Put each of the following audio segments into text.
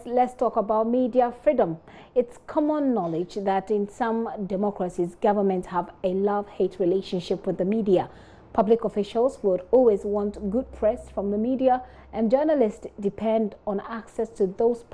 let's talk about media freedom. It's common knowledge that in some democracies, governments have a love-hate relationship with the media. Public officials would always want good press from the media, and journalists depend on access to those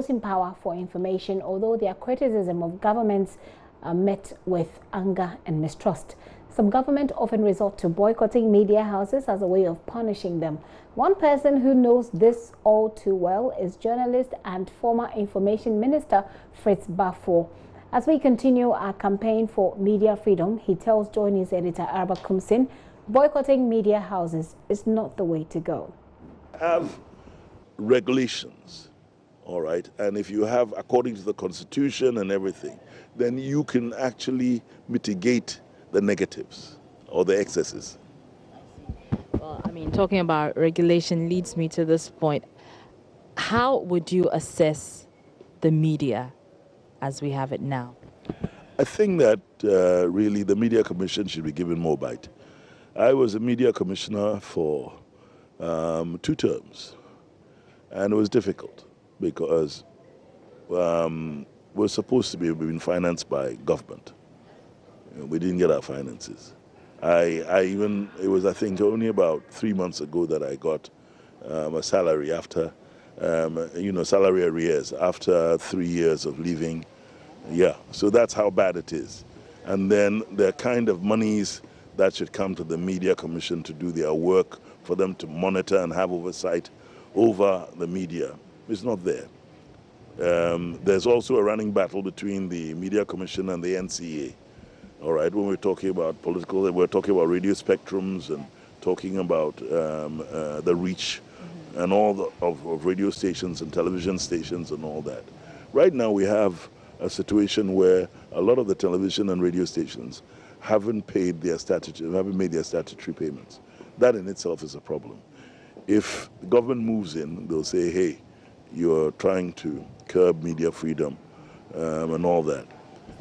in power for information, although their criticism of governments are met with anger and mistrust. Some government often resort to boycotting media houses as a way of punishing them. One person who knows this all too well is journalist and former information minister Fritz Baffour. As we continue our campaign for media freedom, he tells JoyNews editor Arba Kumsin, boycotting media houses is not the way to go. Have regulations, all right, and if you have, according to the Constitution and everything, then you can actually mitigate the negatives or the excesses. Well, I mean, talking about regulation leads me to this point. How would you assess the media as we have it now? I think that really the Media Commission should be given more bite. I was a media commissioner for 2 terms, and it was difficult because we're supposed to be being financed by government. We didn't get our finances. It was, I think, only about 3 months ago that I got a salary after, salary arrears after 3 years of leaving. Yeah, so that's how bad it is. And then the kind of monies that should come to the Media Commission to do their work, for them to monitor and have oversight over the media, is not there. There's also a running battle between the Media Commission and the NCA. All right, when we're talking about political, we're talking about radio spectrums and talking about the reach and all of radio stations and television stations and all that. Right now we have a situation where a lot of the television and radio stations haven't made their statutory payments. That in itself is a problem. If the government moves in, they'll say, hey, you're trying to curb media freedom and all that.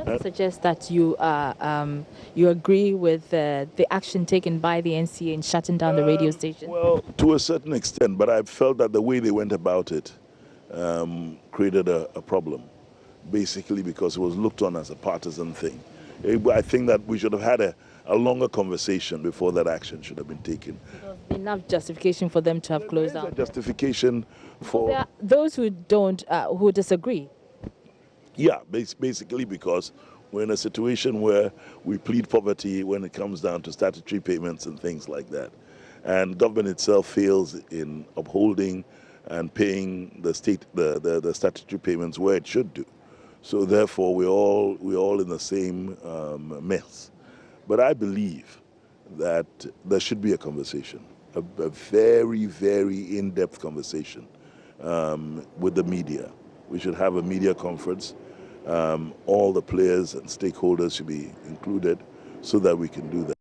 That suggests that you agree with the action taken by the NCA in shutting down the radio station? Well, to a certain extent, but I felt that the way they went about it created a problem, basically because it was looked on as a partisan thing. I think that we should have had a longer conversation before that action should have been taken. Enough justification for them to have closed down. Justification for... There are those who don't, who disagree. Yeah, basically because we're in a situation where we plead poverty when it comes down to statutory payments and things like that. And government itself fails in upholding and paying the statutory payments where it should do. So therefore, we're all in the same mess. But I believe that there should be a conversation, a very, very in-depth conversation with the media. We should have a media conference. All the players and stakeholders should be included so that we can do that.